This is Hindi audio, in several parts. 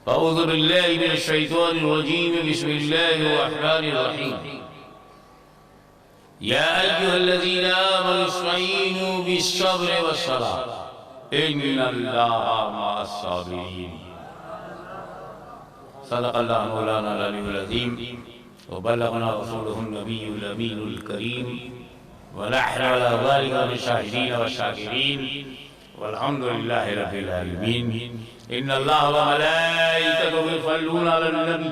अऊज़ु बिल्लाहि मिनश शैतानिर रजीम बिस्मिल्लाहिर रहमानिर रहीम या अय्युहल्लज़ीना आमनू इस्तईनू बिस्सब्रि वस्सलाह इन्नल्लाहा मअस-साबिरीन। सदक़ल्लाहु मौलाना अल-अलीयुल अज़ीम व बल्लगना रसूलुहुन नबियुल अमीनुल करीम व नहनु अला ज़ालिका मिनश-शाहिदीन व-शाकिरीन वल्हम्दुलिल्लाहि रब्बिल आलमीन। इन्नल्लाहा व मलाइकतहु युसल्लूना अलन-नबी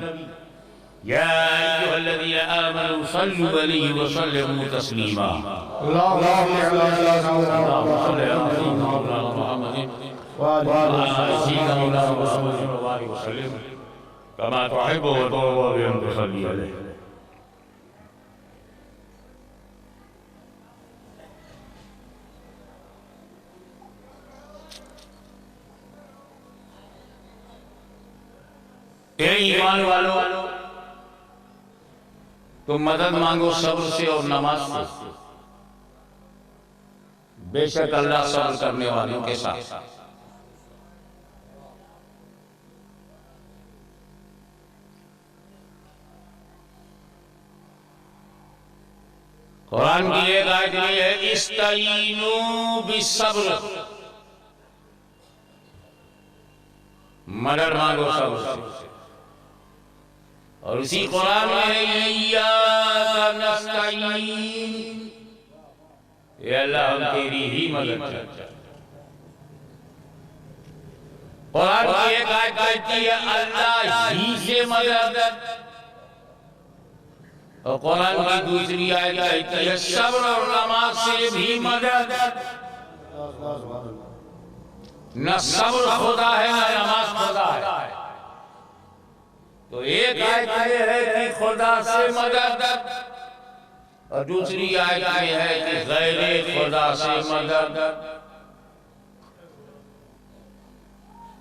या अय्युहल्लज़ीना आमनू सल्लू अलैहि व सल्लिमू तस्लीमा। अल्लाहुम्मा सल्लि अला सय्यिदिना मुहम्मदिन व अला आलि सय्यिदिना मुहम्मदिन व बारिक व सल्लिम कमा तुहिब्बु व तुर्दी अन तुसल्ली अलैहि। ईमान वालों, तुम मदद मांगो सब्र से और नमाज से, बेशक अल्लाह सब्र करने वालों के साथ। कुरान की एक आयत है इस्तईनू बिस्सब्र, मदद मांगो सब्र से। और इसी कुरान में इय्याका नस्तईन, ये अल्लाह हम तेरी ही मदद चाहते हैं। कुरान की एक आयत कहती है अल्लाह ही से मदद, और कुरान की दूसरी आयत कहती है सब्र और नमाज से भी मदद। न सब्र खुदा है न नमाज खुदा है। तो एक आयत ये है कि खुदा से मदद, और दूसरी आयत ये है कि गैरे खुदा से मदद।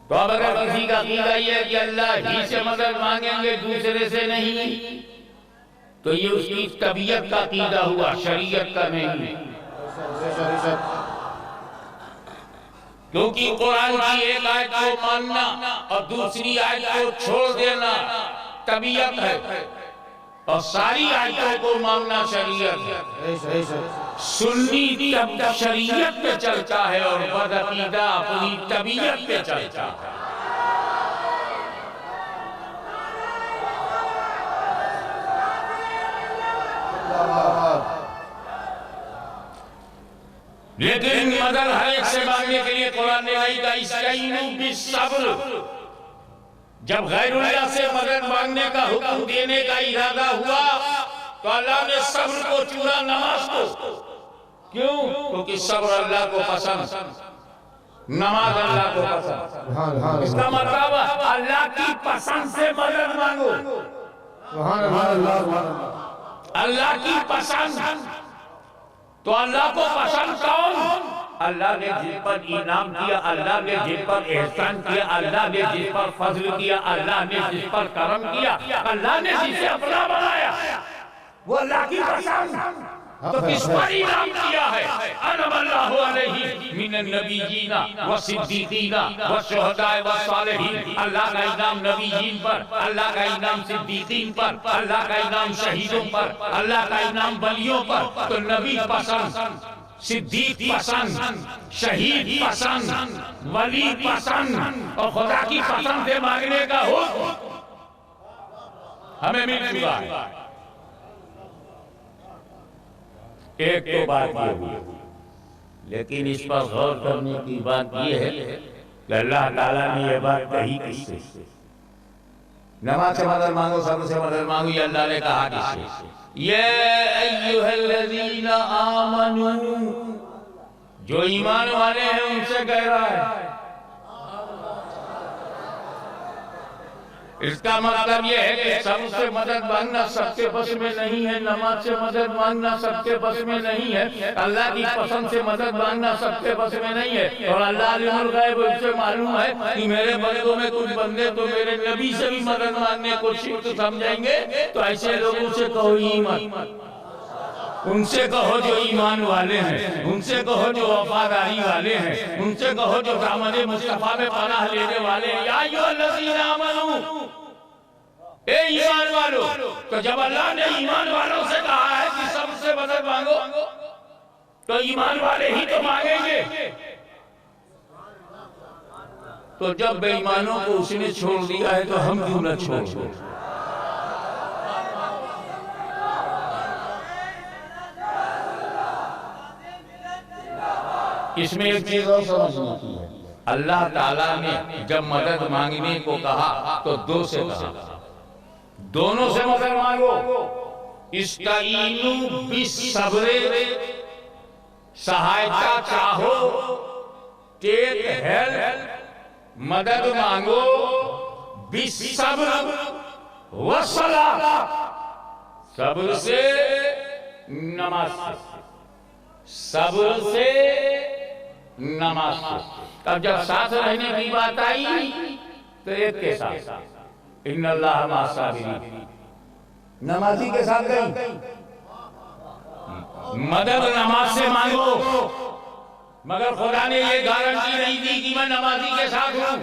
तो अब अगर किसी का अकीदा ये है कि अल्लाह ही से मदद मांगेंगे दूसरे से नहीं, तो ये उसकी तबीयत का अकीदा हुआ, शरीयत का नहीं। क्योंकि कुरान की एक आयत को मानना और दूसरी आयत को छोड़ देना तबीयत है, और सारी आयतों को मानना शरीयत है। सुन्नी तब शरीयत पे चलता है और बदअकीदा अपनी तबीयत पे चलता है। लेकिन मदद हर एक से मांगने के लिए कुरान ने कहा इस्तईनू बिस्सब्र। जब गैरुल्लाह से मदद मांगने का हुक्म देने का इरादा हुआ तो अल्लाह ने सब्र को चुना, नमाज को। क्यों? क्योंकि सब्र अल्लाह को पसंद, नमाज अल्लाह को पसंद। इसका मतलब अल्लाह की पसंद से मदद मांगो। अल्लाह की पसंद, तो अल्लाह को पसंद कौन? अल्लाह ने जिस पर इनाम किया, अल्लाह ने जिस पर एहसान किया, अल्लाह ने जिस पर फजल किया, अल्लाह ने जिस पर करम किया, अल्लाह ने जिसे अपना बनाया, वो अल्लाह की पसंद। तो किस पर इनाम किया है? अनअल्लाहु अलैहि मिनन नबिय्यीना व सिद्दीकीना व शुहदा व सालिहीन। अल्लाह का इनाम नबिय्यीन पर, अल्लाह का इनाम सिद्दीकीन पर, अल्लाह का इनाम शहीदों पर, अल्लाह का इनाम वलियों पर। तो नबी पसंद, सिद्दीक पसंद, शहीद पसंद, वली पसंद, और खुदा की पसंद से मांगने का हुक्म हमें मिल चुका है। एक तो बात ये हुई, लेकिन इस पर गौर करने की बात ये है कि अल्लाह ताला ने ये बात कही किससे? नमाज से मदद मांगो, सब्र से मदद मांगो, ये अल्लाह ने कहा किससे? ये अय्युहल्लज़ीना आमनू, जो ईमान वाले हैं उनसे कह रहा है। इसका मतलब यह है कि सबसे मदद मांगना सबके बस में नहीं है, नमाज से मदद मांगना सबके बस में नहीं है, अल्लाह की पसंद से मदद मांगना सबके बस में नहीं है। और अल्लाह अलीमुल गैब, उससे मालूम है कि मेरे बंदों में कुछ बंदे तो मेरे नबी से भी मदद मांगने को शिर्क समझेंगे, तो ऐसे लोगों से कहो ईमान। उनसे कहो जो ईमान वाले हैं, उनसे कहो जो वफादारी वाले हैं, उनसे कहो जो दामन मुस्तफा में पनाह लेने वाले हैं। या अय्युहल्लज़ीना आमनू, ए ईमान वालों। तो जब अल्लाह ने ईमान वालों से कहा है कि सबसे मदद मांगो, तो ईमान वाले ही तो मांगेंगे। तो जब बेईमानों को उसने छोड़ दिया है तो हम क्यों न छोड़। इसमें एक चीज और समझना की है, अल्लाह ताला ने जब मदद मांगने को कहा तो दो से कहा, दोनों से मदद मांगो। इस्ताईनु बिस्सब्र, सहायता चाहो, टेक हेल्प, मदद मांगो, बिस्सब्र वस्सलाह, सब्र से, नमाज से, सब्र से, नमाज से। तब जब साथ रहने की बात आई तो एक के साथ इन्नल्लाह मअस-साबिरीन, नमाजी के साथ गई। मदद नमाज से मांगो, मगर खुदा ने ये गारंटी नहीं दी कि मैं नमाजी के साथ हूं।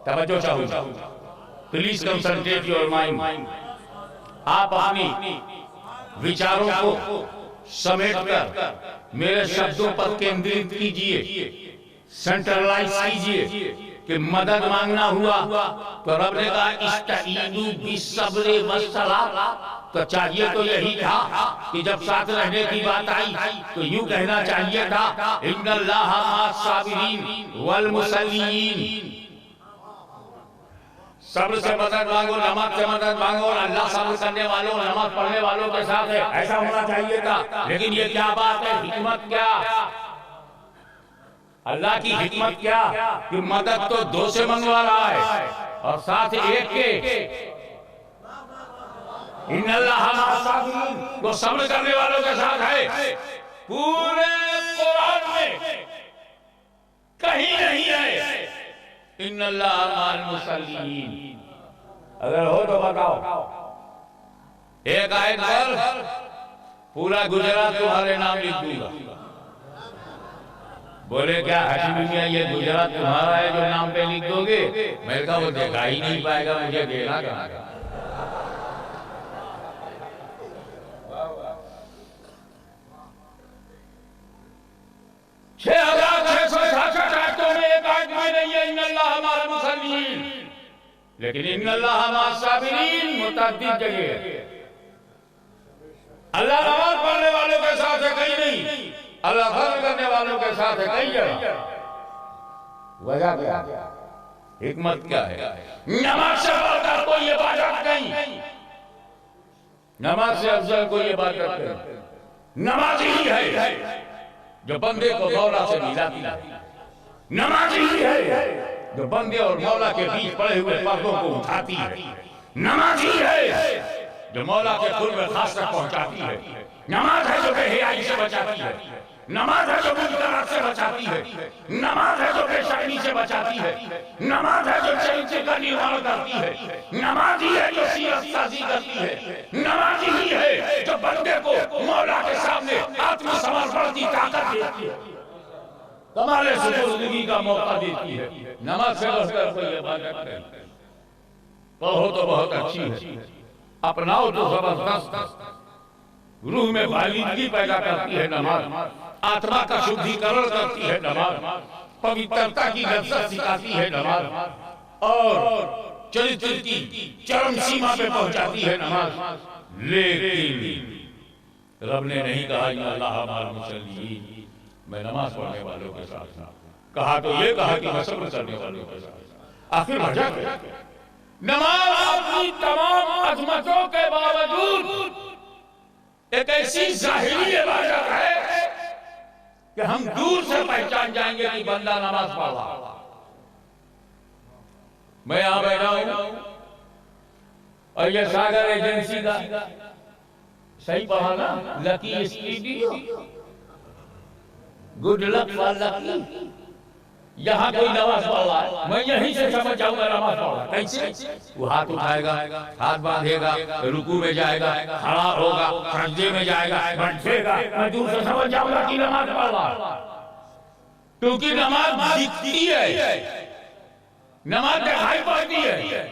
तवज्जो चाहूंगा, प्लीज कंसंट्रेट योर माइंड। आप अपनी विचारों को समेटकर मेरे शब्दों पर केंद्रित कीजिए, सेंट्रलाइज कीजिए कि मदद मांगना हुआ तो रब ने कहा इस्ताईनु बिस्सब्र वस्सलाह। तो चाहिए तो यही था कि जब साथ रहने की बात आई तो यूं कहना चाहिए था इन्नल्लाह मअस-साबिरीन वल मुसल्लीन। सब्र से मदद मांगो, नमाज से मदद मांगो, और अल्लाह सब्र करने वालों, नमाज पढ़ने वालों के साथ है, ऐसा होना चाहिए था। लेकिन ये क्या बात है, हिकमत क्या, अल्लाह की हिकमत क्या कि मदद तो दो से मंगवा रहा है और साथ एक के। इन्नल्लाह मअस-साबिरीन, वो सब्र करने वालों के साथ है। पूरे कुरान में कहीं नहीं है इन्नल्लाह मअल मुसल्लीन। अगर हो तो बताओ, एक आयत पर पूरा गुजरात तुम्हारे नाम लिख दूंगा। बोले क्या हाशिमी मियां ये गुजरात तुम्हारा है जो नाम पे लिख दोगे? मैंने कहा वो देखा ही नहीं पाएगा, मुझे देना कहाँ का। 6666 आयतों में एक आयत में नहीं है इन्नल्लाह मअल मुसल्लीन, लेकिन इन्नल्लाह मअस-साबिरीन मुतअद्दिद जगह है। अल्लाह नमाज पढ़ने वालों के साथ है कहीं नहीं, अल्लाह सब्र करने वालों के साथ है कई जगह। वजह क्या है, हिकमत क्या है? नमाज से बढ़कर कोई इबादत नहीं, नमाज से अफजल कोई इबादत नहीं। नमाज ही है जो बंदे को मौला से मिलाती है, नमाज ही है जो बंदे और मौला के बीच पड़े हुए पर्दों को उठाती है, नमाज ही है जो मौला के कुर्ब खास तक पहुंचाती है, नमाज है जो बेहयाई से बचाती है, नमाज है जो मुनकरात से बचाती है, नमाज है जो बेशर्मी से बचाती है, नमाज है जो चरित्र का निर्माण करती है, नमाज ही है जो सीरत साजी करती है, नमाज ही है जो बंदे को मौला के सामने आत्मसमर्पण की ताकत देती है, कमाले सुपुर्दगी का मौका देती है। नमाज से बढ़कर कोई इबादत नहीं। पढ़ो तो बहुत अच्छी है, अपनाओ तो जबरदस्त, रूह में बालिदगी पैदा करती है नमाज, आत्मा का शुद्धिकरण करती है नमाज, पवित्रता की लज्जत सिखाती है नमाज, और चरित्र की चरम सीमा पे पहुंचाती है नमाज। लेकिन रब ने नहीं कहा इन्नल्लाह मअल मुसल्लीन, मैं नमाज पढ़ने वालों के साथ था। कहा तो ये कहा कि मैं सब्र करने वालों के साथ। आखिर वजह क्या? नमाज अपनी तमाम अजमतों के बावजूद एक ऐसी जाहिरी इबादत है कि हम दूर से पहचान जाएंगे कि बंदा नमाज पढ़ रहा। मैं यहां बैठा हूं और ये सागर एजेंसी का सही पढ़ा ना, lucky studio, good luck for lucky, यहाँ कोई नमाज पढ़ रहा है, मैं यहीं से समझ जाऊंगा नमाज पढ़ रहा है। कैसे? वो हाथ उठाएगा, हाथ बांधेगा, रुकू में जाएगा, खड़ा होगा, सजदे में जाएगा, बैठेगा, मैं दूर से समझ जाऊंगा कि नमाज पढ़ रहा है, क्योंकि नमाज दिखती है, नमाज दिखाई पड़ती है।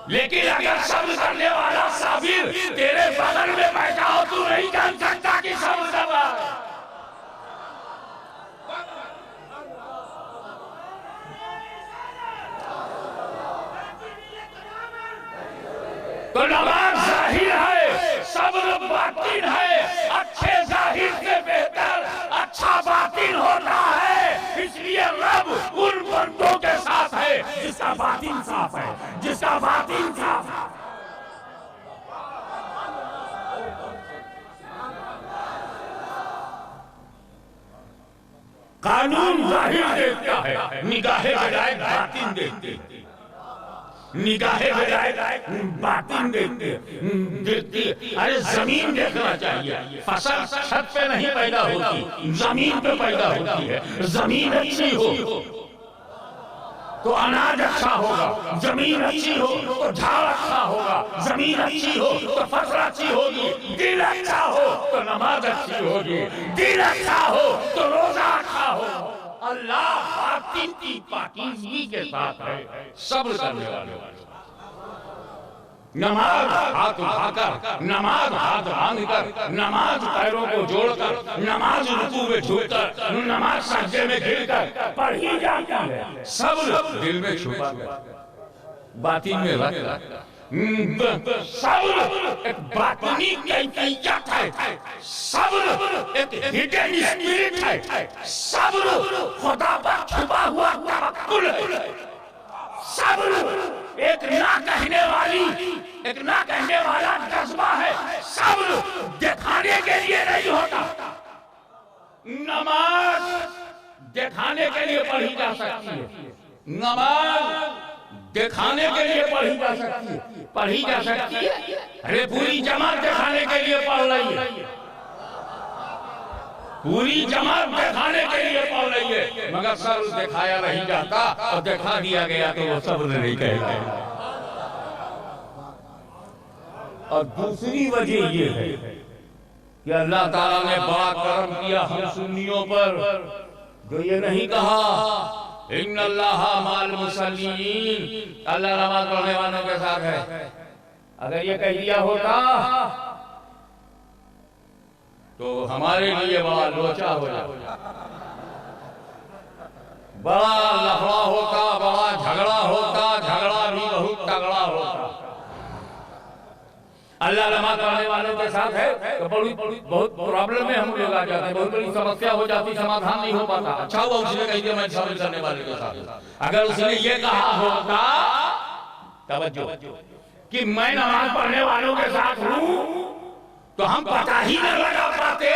लेकिन अगर सब्र करने वाला साबिर तेरे बगल में बैठा हो, तू नहीं जान सकता कि सब्र कर रहा है। तो नमाज जाहिर है, सब्र बातिन है। अच्छे जाहिर से बेहतर अच्छा बातिन होता है। इसलिए रब उन बंदों के साथ है जिसका बातिन साफ है, जिसका बातिन साफ है। कानून जाहिर देखता है, निगाहे बजाय बातिन देखते हैं, निगाहें बजाय बातिन देखती। अरे जमीन देखना चाहिए। फसल छत पे नहीं पैदा होती, जमीन पे पैदा होती है। जमीन अच्छी हो तो अनाज अच्छा होगा, जमीन अच्छी हो तो झाड़ अच्छा होगा, जमीन अच्छी हो तो फसल अच्छी होगी, दिल अच्छा हो तो नमाज अच्छी होगी, दिल अच्छा हो तो रोजा अच्छा हो। अल्लाह बातिन की पाकीज़गी के साथ है, सब्र करने वाले। नमाज हाथ उठाकर, नमाज हाथ बांधकर, नमाज पैरों को जोड़कर, नमाज रुकू में झुककर, नमाज सजदे में गिरकर पढ़ी जाती है। सब्र दिल में छुपा है, बातिन में रख। सब्र एक बातिनी कैफियत है, सब्र एक हिडन स्पिरिट है, सब्र खुदा पर छुपा हुआ तवक्कुल है, सब्र एक ना कहने वाली, एक ना कहने वाला जज्बा है। सब्र दिखाने के लिए नहीं होता। नमाज दिखाने के लिए पढ़ी जा सकती है, नमाज दिखाने के लिए पढ़ी जा सकती है, पढ़ी जा सकती है। अरे पूरी जमात दिखाने के लिए पढ़ रही है, पूरी जमात दिखाने के लिए पढ़ रही है, मगर सब्र दिखाया नहीं जाता और दिखा दिया गया तो वो सब्र नहीं कहलाएगा। और दूसरी वजह ये है कि अल्लाह ताला ने बड़ा करम किया हम सुन्नियों पर, जो ये नहीं कहा इन्नल्लाहा माल मुसल्लीन, अल्लाह नमाज पढ़ने वालों के साथ है। अगर ये कह दिया होता तो हमारे लिए बड़ा लोचा हो जाता, बड़ा लफड़ा होता, बड़ा झगड़ा होता, झगड़ा भी बहुत तगड़ा होता। अल्लाह नमाज पढ़ने वालों के साथ है तो बहुत प्रॉब्लम में हम लोग आ जाते हैं, बहुत बड़ी समस्या हो जाती, समाधान नहीं हो पाता। अच्छा हुआ उसने कह दिया मैं सब्र करने वाले के साथ। अगर उसने ये कहा होता, तवज्जो, कि मैं नमाज पढ़ने वालों के साथ हूँ, तो हम पता ही न लगा पाते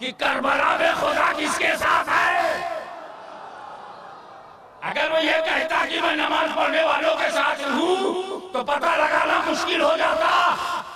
कि करबला में खुदा किसके साथ है। अगर वो ये कहता कि मैं नमाज पढ़ने वालों के साथ हूँ, तो पता लगाना मुश्किल हो जाता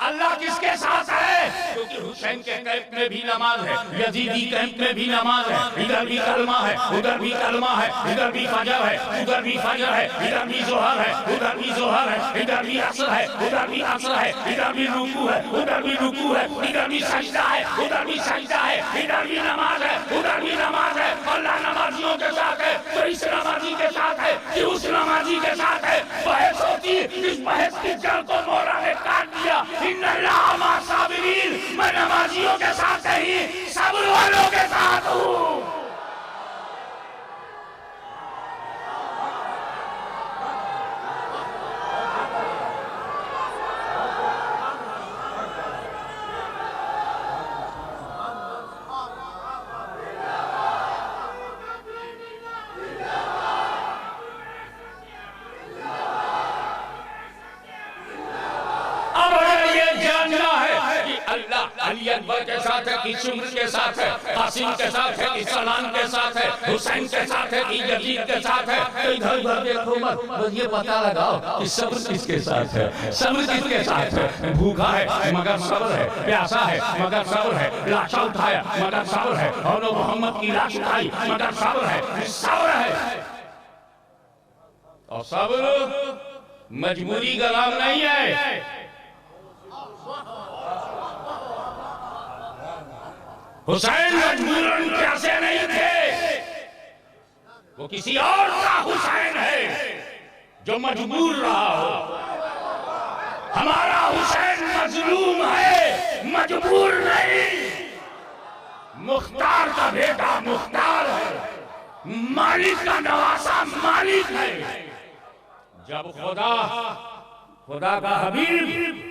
अल्लाह किसके साथ है, क्योंकि हुसैन के कैंप में भी नमाज है, यजीदी कैंप में भी नमाज है, इधर भी कलमा है, उधर भी कलमा है, इधर भी फजर है, उधर भी फजर है, इधर भी जोहर है, उधर भी जोहर है, इधर भी असर है, उधर भी असर है, इधर भी रुकू है, उधर भी रुकू है, इधर भी सजदा है, उधर भी सजदा है, इधर भी नमाज है, उधर भी नमाज है। अल्लाह नमाजियों के साथ है तो इस नमाजी के साथ है कि उस नमाजी के साथ है। बहस होती, इस बहस की जड़ को मौला ने काट दिया। इन्नल्लाह मा साबिरीन, मैं नमाजियों के साथ नहीं सब्र वालों के साथ हूँ। अली अकबर के साथ है कि शुम्र के साथ है, कासिम के साथ है कि सलाम के साथ है, हुसैन के साथ है कि यजीद के साथ है। तो इधर उधर देखो मत, बस ये पता लगाओ कि सब्र किसके साथ है, सब्र किसके साथ है। भूखा है मगर सब्र है, प्यासा है मगर सब्र है, लाशा उठाया मगर सब्र है, और मोहम्मद की लाश उठाई मगर सब्र है, सब्र है। और सब्र मजबूरी का नाम नहीं है। हुसैन मजबूरन प्यासे नहीं थे, वो किसी और का हुसैन है जो मजबूर रहा हो। हमारा हुसैन मजलूम है, मजबूर नहीं। मुख्तार का बेटा मुख्तार है, मालिक का नवासा मालिक है। जब खुदा का हबीब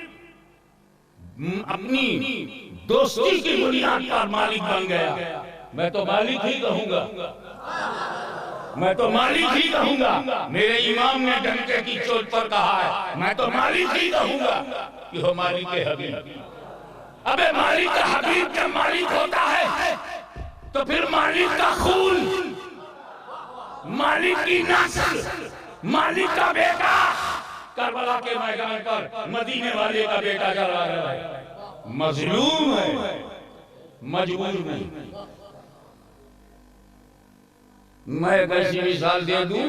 अपनी दोस्ती की बुनियाद पर मालिक बन गया, मैं तो मालिक ही कहूंगा, मैं तो मालिक ही कहूंगा। मेरे इमाम ने डंके की चोट पर कहा है, मैं तो मालिक ही कहूंगा कि हो मालिक के हबीब। अबे मालिक का हबीब जब मालिक होता है तो फिर मालिक का खून, मालिक की नस्ल, मालिक का बेटा करबला के मैदान पर मदीने वाले का बेटा जला रहा है। मजलूम है, मजबूर नहीं। मैं एक ऐसी मिसाल दे दूं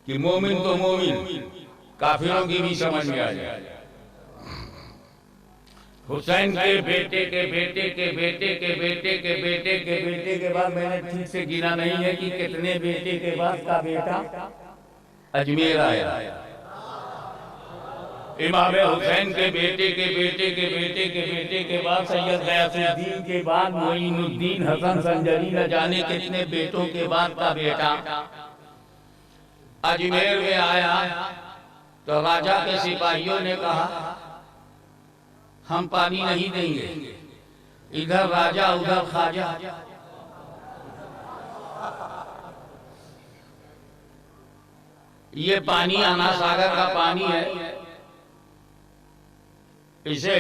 कि मोमिन तो मोमिन, काफिरों की भी समझ में आ जाए। हुसैन के बेटे के बेटे के बेटे के बेटे के बेटे के बेटे के बाद, मैंने ठीक से गिना नहीं है कि कितने बेटे के बाद का बेटा अजमेर आया। इमाम हुसैन के बेटे के बेटे के बेटे के बेटे के बाद सैयद गयासुद्दीन के बाद मोइनुद्दीन हसन संजरी, न जाने कितने बेटों के बाद का बेटा अजमेर में आया। तो राजा के सिपाहियों ने कहा हम पानी नहीं देंगे, इधर राजा उधर खाजा। ये पानी आना सागर का पानी है, इसे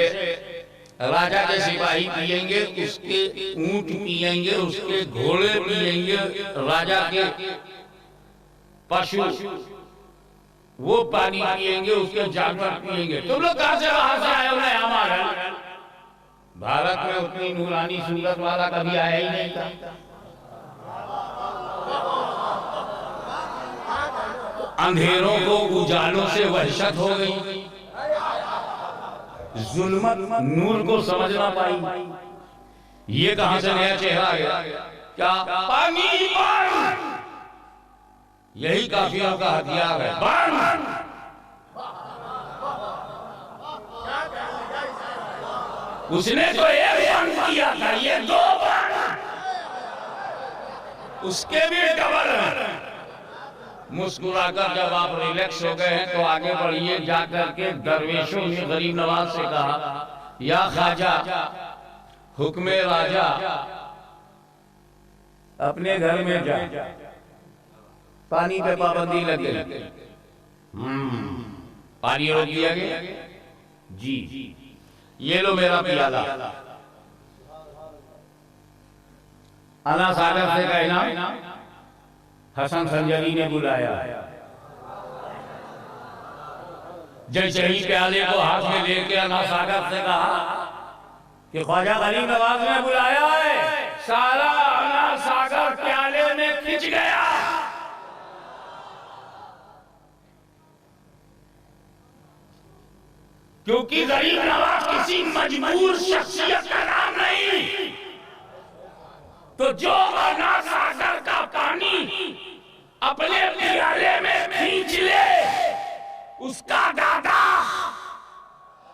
राजा के सिपाही पिएंगे, उसके ऊंट पिएंगे, उसके घोड़े पिएंगे, राजा के पशु वो पानी पिएंगे, उसके जानवर पिएंगे। तुम लोग कहां से बाहर से आए हो? हमारा भारत में उतनी नूरानी सूरत वाला कभी आया ही नहीं था। अंधेरों को उजालों से वहशत हो गई, जुल्मत नूर को समझ ना पाई। ये कहां से नया चेहरा आया? क्या पानी बन, यही काफिरों का हथियार है। बन, उसने तो एक बन किया था, ये दो बन, उसके भी डबल है। मुस्कुराकर जब आप रिलैक्स हो गए हैं तो आगे बढ़िए, जाकर के दरवेशों ने गरीब नवाज से कहा या ख्वाजा हुक्मे राजा, अपने घर में जा, पानी पे पाबंदी लगे। पानी रोक दिया गया जी। ये लो मेरा प्याला, अना सागर से कहना हसन संजरी ने बुलाया। जैसे ही प्याले को हाथ में लेके अना सागर से कहा कि ख्वाजा गरीब नवाज ने बुलाया है, सारा अना सागर प्याले में खिंच गया। क्योंकि गरीब नवाज किसी मजबूर शख्सियत का नाम नहीं। तो जो अना सागर का पानी अपने प्याले में खींच ले, उसका दादा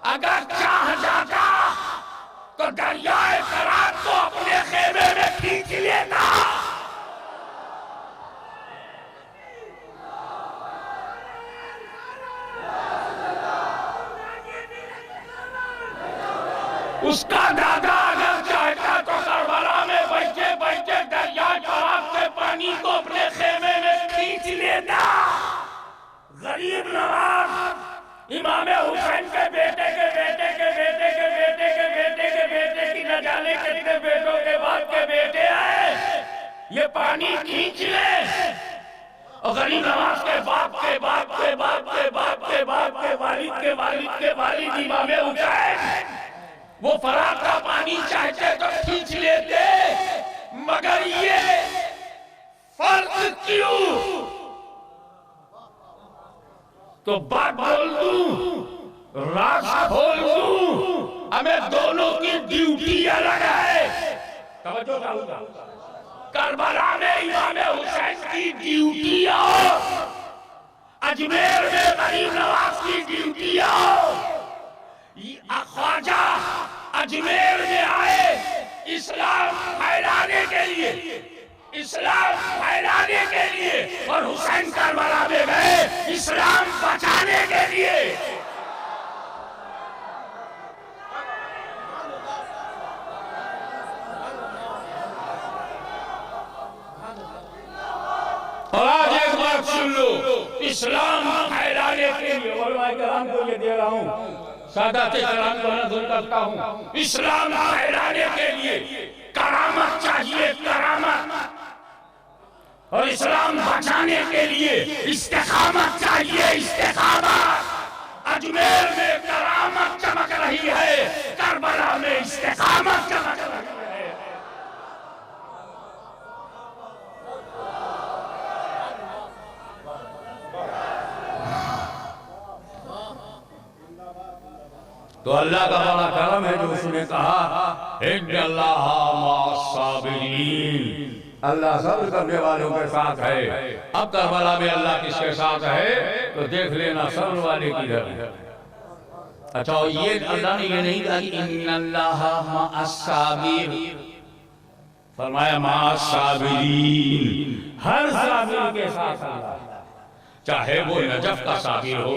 अगर चाह जाता तो दरियाए फरात को अपने खेमे में खींच लेता। उसका दादा अगर चाहता तो करबला में बैठे बैठे दरियाए फरात से पानी को अपने खेमे में खींच लेता। गरीब नवाज इमाम हुसैन के बेटे के बेटे के बेटे के बेटे के बेटे के बाप के बेटे हैं, ये पानी खींच ले। और गरीब नवाज के बाप के बाप के बाप के बाप के बाप के वालिद के वालिद के वालिद इमाम हुसैन, वो फरात का पानी चाहते तो खींच लेते, मगर ये फर्ज क्यों? तो बात बोल दूं, राज खोल दूं, हमें दोनों की ड्यूटी अलग है। तवज्जो चाहूंगा, करबला में इमाम हुसैन की ड्यूटी और अजमेर में गरीब नवाज की ड्यूटी और ख्वाजा अजमेर में आए इस्लाम फैलाने के लिए, इस्लाम फैलाने के लिए, और हुसैन करबला में गए इस्लाम बचाने के लिए। और आज एक बात सुन लो, इस्लाम फैलाने के लिए उलमाए किराम को ये दे रहा हूं, सादाते किराम को नज़र करता हूं, इस्लाम फैलाने के लिए करामत चाहिए, करामत, और इस्लाम बचाने के लिए इस्तिकामत चाहिए, इस्तिकामत। अजमेर में करामत चमक रही है, करबला में इस्तिकामत चमक रही है। तो अल्लाह का बड़ा करम है जो उसने कहा अल्लाह सब्र करने वालों के साथ है। अब करबला में अल्लाह किसके साथ है तो देख लेना, सब्र वाले की है। अच्छा, ये अल्लाह ने ये नहीं कहा इन्नल्लाहा मअस-साबिर, फरमाया मअस-साबिरीन, हर साबिर के साथ अल्लाह, चाहे वो नजफ का साबिर हो,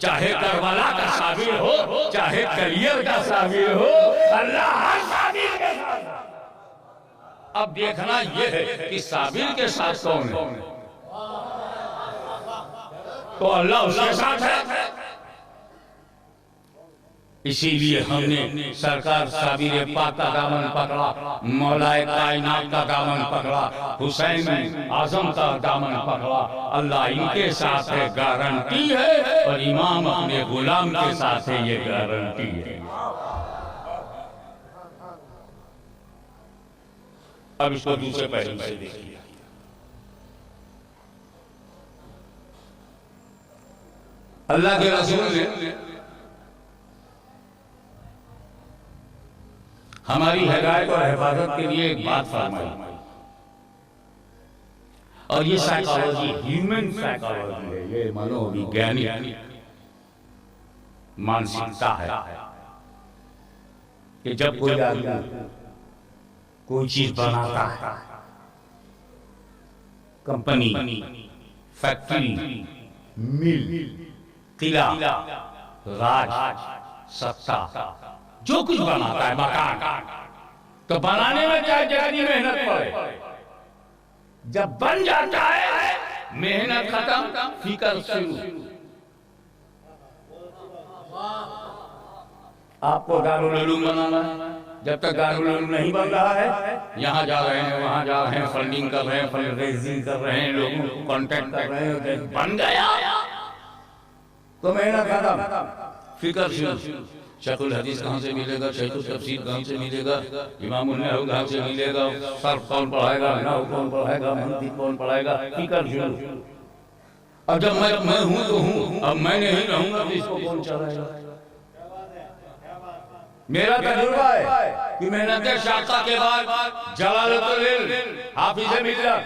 चाहे करबला का साबिर हो, चाहे करियर का साबिर हो, अल्लाह हर साबिर के साथ। अब देखना यह है कि साबिर के साथ कौन है, तो अल्लाह उसके साथ है। इसीलिए हमने सरकार साबिर पाक का दामन पकड़ा, मौलाए कायनात का दामन पकड़ा, हुसैन आजम का दामन पकड़ा। अल्लाह इनके साथ है, गारंटी है, और इमाम अपने गुलाम के साथ है, ये गारंटी है। अब इसको दूसरे पहलू से देखिए। अल्लाह के रसूल ने हमारी हिदायत और हिफाजत के लिए एक बात फरमाई, और ये साइकोलॉजी, ह्यूमन साइकोलॉजी है, ये मनोवैज्ञानिक मानसिकता है कि जब कोई आदमी कोई चीज बनाता है, कंपनी, फैक्ट्री, मिल, किला, राज, सत्ता, जो कुछ बनाता है, मकान, तो बनाने में क्या ज्यादा मेहनत पड़े, जब बन जाता है मेहनत खत्म, फिकर शुरू। आपको दारुल उलूम बनाना है, जब तक दारुल उलूम नहीं बन रहा है, यहाँ जा रहे हैं, वहां जा रहे हैं, फंडिंग कर रहे हैं, फंड रेजिंग कर रहे हैं, लोगों को कॉन्टेक्ट कर रहे हैं, बन गया तो मेहनत खत्म, फिकर शुरू। शेखुल हदीस कहाँ से मिलेगा, शेखुल तफसीर कहाँ से मिलेगा, इमामुल नहव कहाँ से मिलेगा, सर्फ कौन पढ़ाएगा, नहव कौन पढ़ाएगा, मंतिक कौन पढ़ाएगा, फिकर शुरू। अब जब मैं हूं तो हूं, अब मैं नहीं रहूंगा तो इसको कौन चलाएगा। मेरा तजुर्बा है कि मेहनत शाखा के बाद जलालुद्दीन हाफिज मिल्लत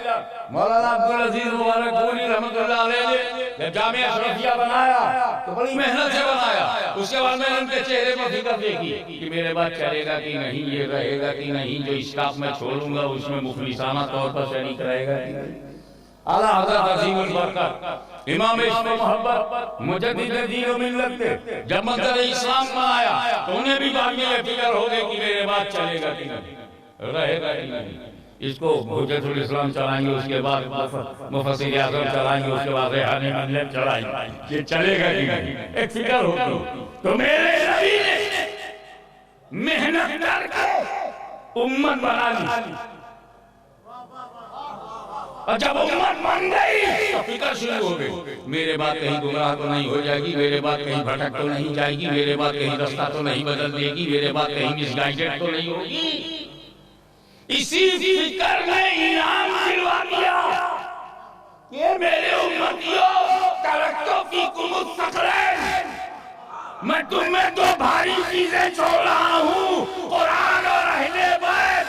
मौलाना अब्दुल अजीज मुबारकपुरी रहमतुल्लाह अलैह ने जब जामिया अशरफिया बनाया तो बड़ी मेहनत से बनाया। उसके बाद मैंने उनके चेहरे पर फिक्र देखी कि मेरे बाद चलेगा कि नहीं, ये रहेगा कि नहीं, जो स्टाफ में छोड़ूंगा उसमें मुखलिसाना तौर पर शरीक रहेगा कि नहीं। आला हज़रत अज़ीमुल बरकत इमाम इस्म मोहब्बत मुजद्दिद दीन व मिल्लत ने जब मंज़र इस्लाम बनाया तो उन्हें भी बाद में ये फिक्र हो गई कि मेरे बाद चलेगा कि नहीं, रहेगा कि नहीं। इसको हुज्जतुल इस्लाम चलाएंगे, उसके बाद मुफस्सिर आज़म चलाएंगे, उसके बाद रेहानी मिल्लत चलाएंगे, ये चलेगा कि नहीं, एक फिक्र होती। तो मेरे नबी ने मेहनत करके उम्मत बना ली, और जब उम्मत बन गई तो फिक्र शुरू हो गई, मेरे बात कहीं गुमराह तो नहीं हो जाएगी, मेरे बात कहीं भटक तो नहीं जाएगी, मेरे बात कहीं रास्ता तो नहीं बदल देगी, मेरे बात कहीं मिसगाइडेड तो नहीं होगी। इसी फिक्र ने इनाम दिलवा दिया कि मेरे उम्मतियों तरक्को की कुमुत सकलैन, मैं तुम्हें दो भारी चीजें छोड़ रहा हूं, कुरान और अहले बैत।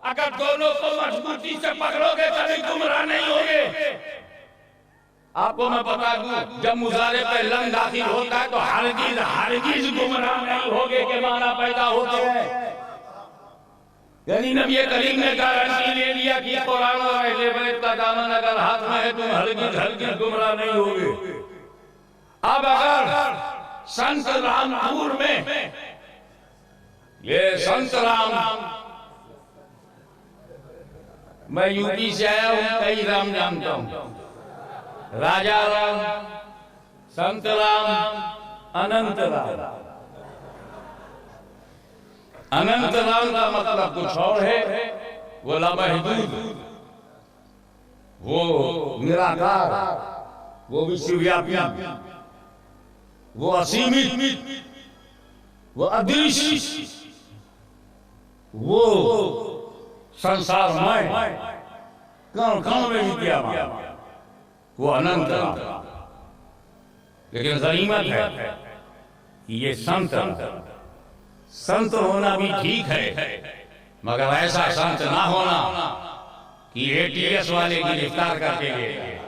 अगर दोनों को मजबूती से पकड़ोगे कभी गुमराह नहीं होगे। आपको मैं बता दूं, जब मुजारे पे लंग दाखिल होता है तो हरगिज गुमराह नहीं होगे के माना पैदा होते हैं। यानी नबी करीम ने गारंटी ले लिया कि कुरान और अहले बैत का दामन अगर हाथ में है तुम हरगिज गुमराह नहीं होगे। अब अगर संत रामपुर में ये संत राम, मैं यूपी से आया हूं, कई राम जानता हूं, राजा राम, संत राम, अनंत राम। अनंत राम का मतलब कुछ और है, वो लामहदूद, वो निराकार, वो विश्वव्यापी, वो असीमित, वो अदृश्य, वो संसारमय, कण कण में विद्यमान, वो अनंत राम। लेकिन गनीमत है कि ये संत होना भी ठीक है, मगर ऐसा संत ना होना कि एटीएस वाले गिरफ्तार करके ले गए।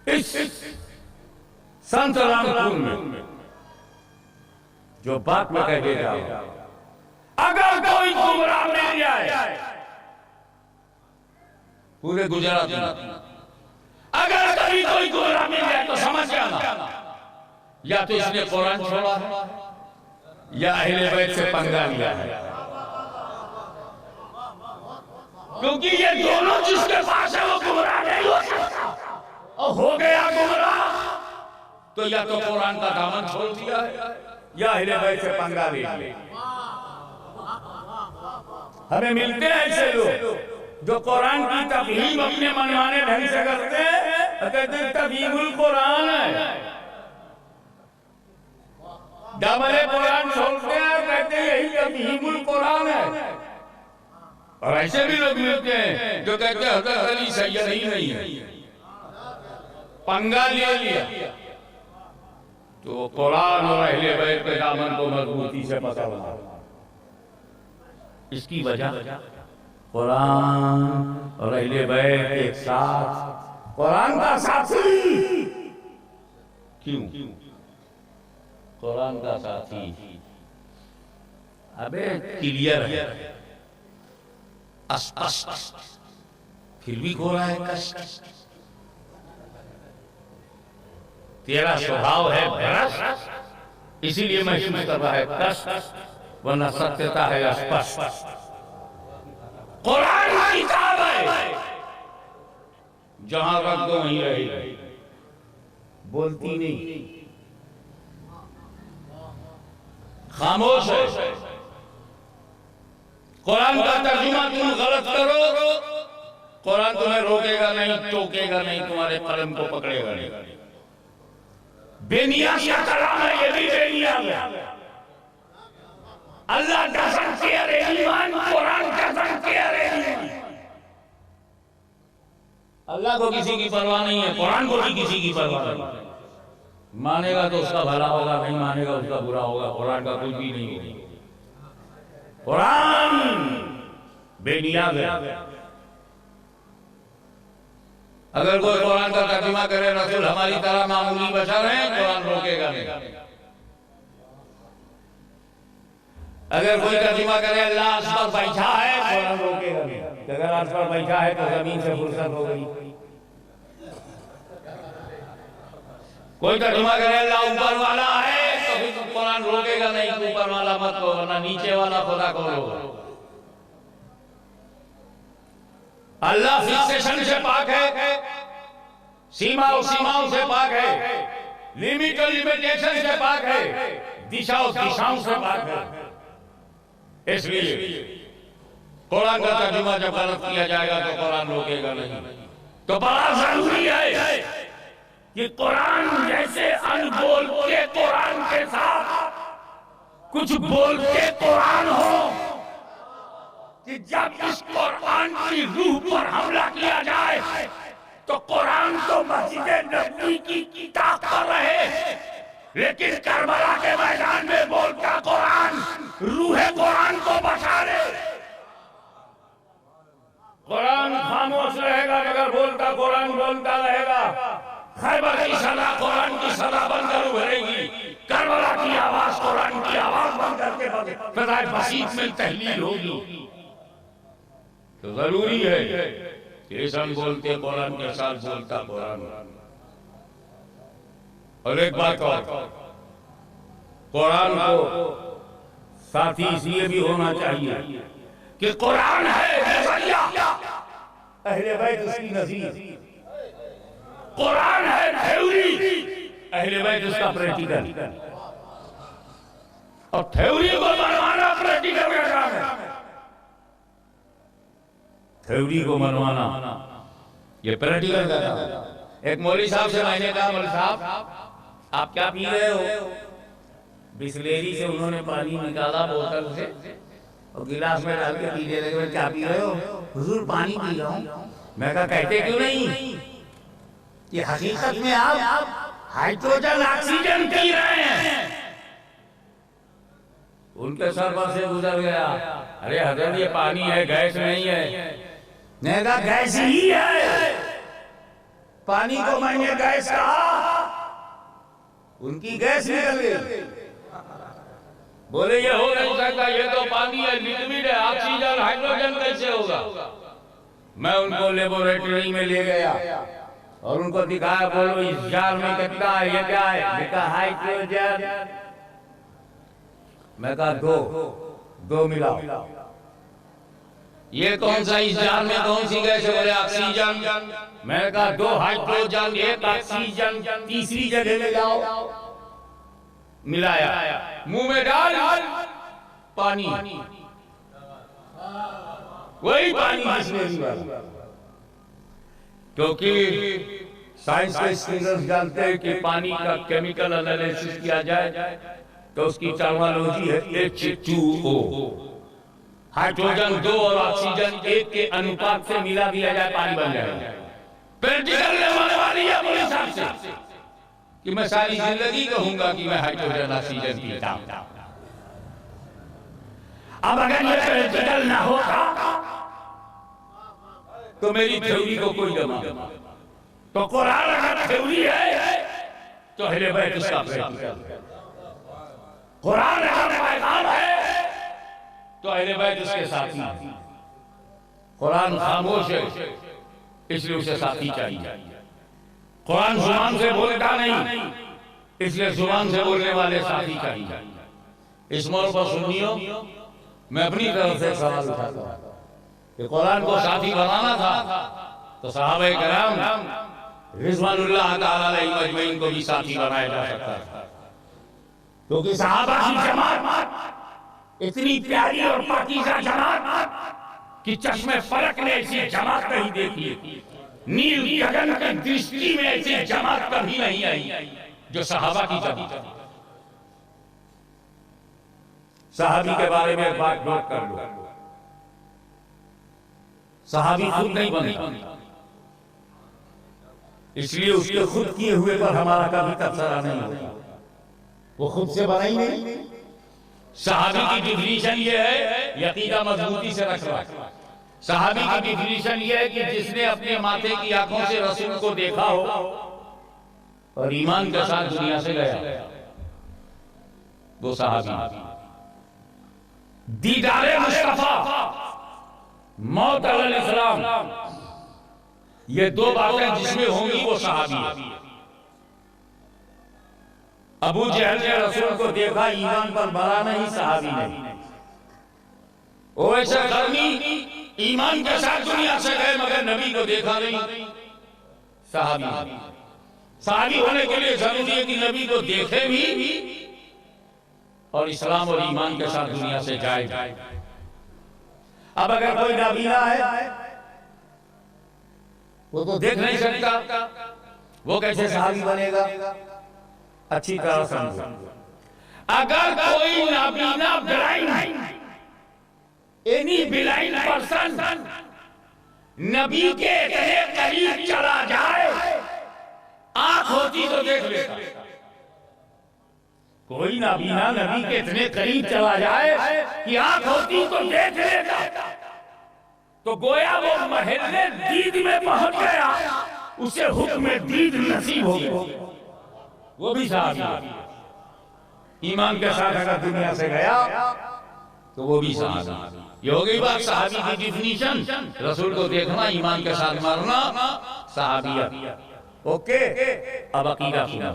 इस संत रामपुर में जो बात में कह दे रहा हूं, अगर कोई गुमराह मिल जाए पूरे गुजरात में, अगर कभी कोई गुमराह मिल जाए तो समझ जाना या तो इसने कुरान छोड़ा है या अहले बैत से पंगा लिया है, क्योंकि ये दोनों जिसके पास है वो गुमराह नहीं हो सकता। और हो गया गुमराह तो या तो कुरान का दामन छोड़ दिया है या अहले बैत से पंगा ले लिया। हमें मिलते हैं ऐसे लोग जो कुरान की तफहीम अपने मनमाने ढंग से करते हैं और कहते हैं तफहीमुल कुरान है, दामने कुरान छोड़ते हैं और कहते हैं यही तफहीमुल कुरान है। और ऐसे भी लोग मिलते हैं जो कहते हैं हज़रत अली सैयद ही नहीं है, पंगा ले लिया तो कुरान और अहले बैत के दामन को मजबूती से पकड़ना। इसकी वजह कुरान और अहले बैत एक साथ, कुरान का साथी, क्यों कुरान का साथी? अबे क्लियर है, अस्पष्ट, फिर भी हो रहा है कष्ट। तेरा स्वभाव है भ्रष्ट, इसीलिए महसूस कर रहा है कष्ट, वरना सत्यता है स्पष्ट। कुरान की किताब है, जहां रख दो वहीं रहेगी, बोलती नहीं, खामोश है। कुरान का तर्जुमा तुम गलत करो, कुरान तुम्हें रोकेगा नहीं, टोकेगा नहीं, तुम्हारे कलम को पकड़ेगा नहीं। बेनियाज का कलाम है, ये भी बेनियाज है। Allah doesn't care anyone, Quran doesn't care anyone. Allah को किसी की परवाह नहीं है, कुरान को भी किसी की परवाह नहीं। मानेगा तो उसका भला होगा, नहीं मानेगा उसका बुरा होगा। कुरान का कुछ भी नहीं होगा। कुरान बेनियाज है। अगर कोई कुरान का तर्जुमा करे, रसूल हमारी तरह मामूली बशर हैं, कुरान रोकेगा नहीं। अगर कोई तर्जुमा करे अल्लाह अर्श पर बैठा है, कुरान रोकेगा नहीं। अगर अर्श पर बैठा है तो जमीन से फुर्सत हो गई। कोई तर्जुमा करे अल्लाह ऊपर वाला है, तो फिर कुरान रोकेगा नहीं, ऊपर वाला मत कहो, वरना नीचे वाला खुदा कहो। अल्लाह फिक्सेशन से पाक है, सीमाओं से पाक है, लिमिट और लिमिटेशन से पाक है, दिशाओं से पाक है। इसलिए कुरान का तर्जुमा जब गलत किया जाएगा तो कुरान रोकेगा नहीं। तो बड़ा जरूरी है कि कुरान जैसे अनबोल के कुरान के साथ कुछ बोल के कुरान हो, कि जब इस कुरान की रूह पर हमला किया जाए तो कुरान तो मस्जिद नबी की ताकत रहे, लेकिन करबला के मैदान में बोलता कुरान रूह कुरान को बचा ले। कुरान खामोश रहेगा मगर बोलता कुरान बोलता रहेगा। खैबर की सदा कुरान की सदा बनकर उभरेगी, करबला की आवाज कुरान की आवाज बनकर के फज़ाए बसीत में तहलील होगी। तो जरूरी है कि इंसान बोलते कुरान के साथ बोलता कुरान। और एक बात और, कुरान को साथी इसलिए भी होना चाहिए कि कुरान है नजरिया, अहले बैत उसकी नज़ीर। कुरान है थ्योरी, अहले बैत उसका प्रैक्टिकल। और थ्योरी को मनवाना प्रैक्टिकल का काम है। थ्योरी को मनवाना ये प्रैक्टिकल का काम है। एक मौलवी साहब से मैंने कहा, मौलवी साहब आप क्या पी रहे हो? बिस्लेरी से उन्होंने पानी निकाला बोतल से और गिलास में डाल के पीने लगे। क्या पी रहे हो? हुजूर पानी पी रहा हूँ। मैं कहा कहते क्यों नहीं? ये हकीकत में आप हाइड्रोजन ऑक्सीजन पी रहे हैं। उनके सर पर से गुजर गया, अरे हजरत ये पानी है, गैस नहीं है। मैंने कहा गैस ही है, पानी को मैंने गैस कहा, उनकी गैस निकल गई। बोले ये हो नहीं सकता, ये तो पानी है, लिक्विड है, ऑक्सीजन हाइड्रोजन कैसे होगा? मैं उनको लेबोरेटरी में ले गया और उनको दिखाया, बोलो इस जार में कितना है, ये क्या है? लिखा हाइड्रोजन। मैं कहा दो मिलाओ। ये कौन सा इस जार में कौन सी गैस है? बोले ऑक्सीजन। मैंने कहा 2 हाइड्रोजन 1 ऑक्सीजन, तीसरी जगह ले जाओ। मिलाया, मुंह में डाल पानी, वही पानी बिस्लेरी वाला। क्योंकि साइंस के स्टूडेंट्स जानते हैं कि पानी का केमिकल एनालिसिस किया जाए तो उसकी टर्मिनोलॉजी है H2O। हाइड्रोजन 2 और ऑक्सीजन 1 के अनुपात से मिला दिया जाए, पानी बन जाएगा। प्रैक्टिकल लेवल वाली है मेरे हिसाब से कि मैं सारी जिंदगी कहूंगा कि मैं हाइड्रोजन ऑक्सीजन पीता हूं। अब अगर ये प्रैक्टिकल ना होता तो मेरी थ्योरी को कोई दमा। तो कुरान अगर थ्योरी है तो अहले बैत उसका प्रैक्टिकल। कुरान अगर पैगाम है तो अहले बैत उसके साथी। कुरान खामोश है इसलिए उसे साथी चाहिए। कुरान जुबान से बोलता नहीं, इसलिए जुबान से बोलने वाले साथी चाहिए। इस मोड़ पर सुनियो, मैं अपनी तरफ से सवाल उठाता हूं कि कुरान को साथी बनाना था तो सहाबा किराम रिज़वानुल्लाह ताला अलैहिम अजमईन को भी साथी बनाया जा सकता है। क्योंकि सहाबा की जमात इतनी प्यारी और पाकीज़ा जमात कि चश्मे फलक ने ऐसी जमात नहीं देखी, नील गगन की दृष्टि में ऐसी जमात कभी नहीं आई जो सहाबा की जमात। सहाबी के बारे में एक बात नोट कर लो, सहाबी खुद नहीं बने, इसलिए उसके खुद किए हुए पर हमारा कभी तबसरा नहीं होता। वो खुद से बना ही नहीं। सहाबी की डिफिनीशन ये है, यकीदा मजबूती से रखना। सहाबी की डिफिनीशन ये है कि जिसने अपने माथे की आंखों से रसूल को देखा हो और ईमान के साथ दुनिया से गया, वो सहाबी। दीदारे मुस्तफा, मौत अलैहिस्सलाम, ये 2 बातें जिसमें होंगी वो सहाबी है। अबू जहल ने रसूल को देखा, ईमान पर मरा नहीं, सहाबी नहीं। ओवैसे कर्मी ईमान के साथ दुनिया से गए मगर नबी को देखा नहीं, सहाबी। सहाबी होने के लिए जरूरी है कि नबी को देखे भी और इस्लाम और ईमान के साथ दुनिया से जाए। अब अगर कोई नाबीना है वो तो देख नहीं सकता, वो कैसे सहाबी बनेगा? अच्छी तरह समझो, अगर कोई नाबीना ब्लाइंड एनी ब्लाइंड पर्सन नबी के इतने करीब चला जाए, आंख होती तो देख लेता। कोई नाबीना नबी के इतने करीब चला जाए कि आंख होती तो देख लेता, तो गोया वो महल्ले दीद में पहुंच गया, उसे हुक्म दीद नसीब हो गया, वो भी सहाबी। ईमान के साथ अगर दुनिया से गया तो वो भी सहाबी। ये हो गई बात सहाबी की डिफिनीशन। रसूल को देखना, ईमान के साथ मरना, सहाबियत। ओके, अब अकीदा सुनो।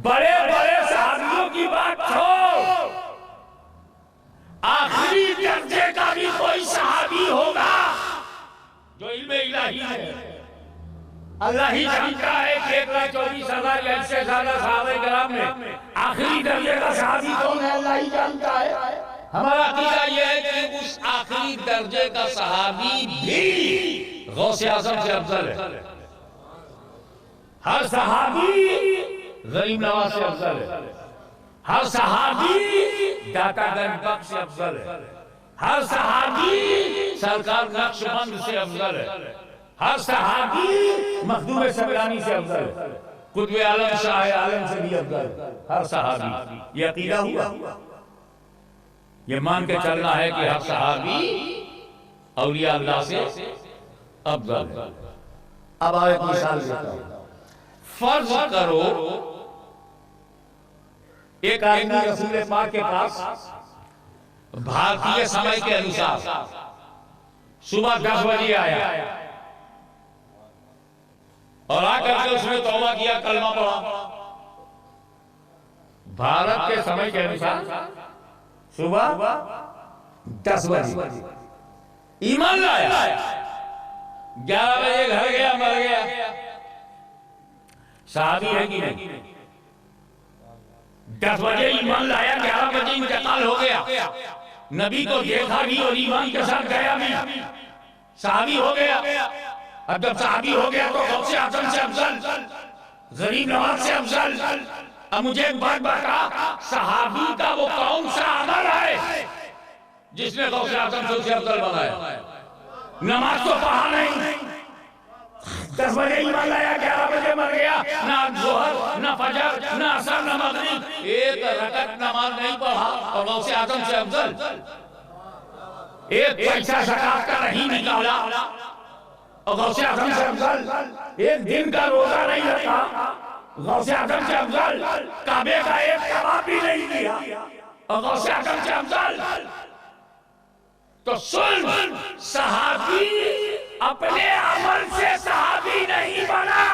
बड़े बड़े सहाबियों की बात छोड़, आखिरी दर्जे का भी कोई सहाबी होगा जो इल्मे इलाही है। अल्लाह ही जानता है कि 1,24,000 या इससे ज्यादा सहाबा किराम में आखिरी दर्जे का सहाबी कौन है, अल्लाह ही जानता है। हमारा अकीदा यह है कि उस आखिरी दर्जे का सहाबी भी गौसे आज़म से अफजल है। हर सहाबी गरीब नवाज से अफजल है, हर सहाबी दातागंज बख्श से अफजल है, हर सहाबी सरकार नक्शबंद से अफजल है, हर सहाबी मखदूम सबरानी से अफजल है, कुतुब आलम शाह आलम से भी अफजल। हर सहाबी, ये अकीदा हुआ। ये मान के चलना है कि हर सहाबी औलिया अल्लाह से अफजल है। अब एक मिसाल देता हूं। फर्ज करो एक आदमी रसूल पाक के पास भारतीय समय के अनुसार सुबह 10 बजे आया और आकर के उसने तौबा किया, कलमा पढ़ा। भारत के समय के अनुसार सुबह 10 बजे ईमान लाया, 11 बजे घर गया, मर गया। सहाबी है कि नहीं? 10 बजे ईमान लाया, 11 बजे इंतकाल हो गया, नबी को देखा भी और ईमान के साथ गया भी, सहाबी हो गया। अब जब सहाबी हो गया तो गौसे आज़म से अफजल, गरीब नवाज से अफजल। अब मुझे एक बात बता, सहाबी का वो कौन सा अमल है जिसने गौसे आज़म से उसे अफजल बनाया? नमाज तो पढ़ा नहीं, 10 बजे ईमान लाया, 11 बजे मर गया, ना जोहर ना फजर ना असर ना मगरिब, एक रकत नमाज नहीं पढ़ा और गौसे आज़म से अफजल। एक पैसा ज़कात का नहीं निकाला और गौसे आज़म से अफजल। एक दिन का रोजा नहीं रखा, गौसे आज़म से अफजल। काबे का एक तवाफ भी नहीं किया और गौसे आज़म से अफजल। तो सुन, सहाबी अपने अमल से सहाबी नहीं बना,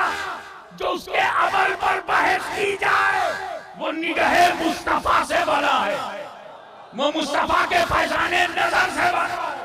जो उसके अमल पर बहस की जाए वो निगाहे मुस्तफा से बना है, वो मुस्तफा के फैजाने नजर से बना है।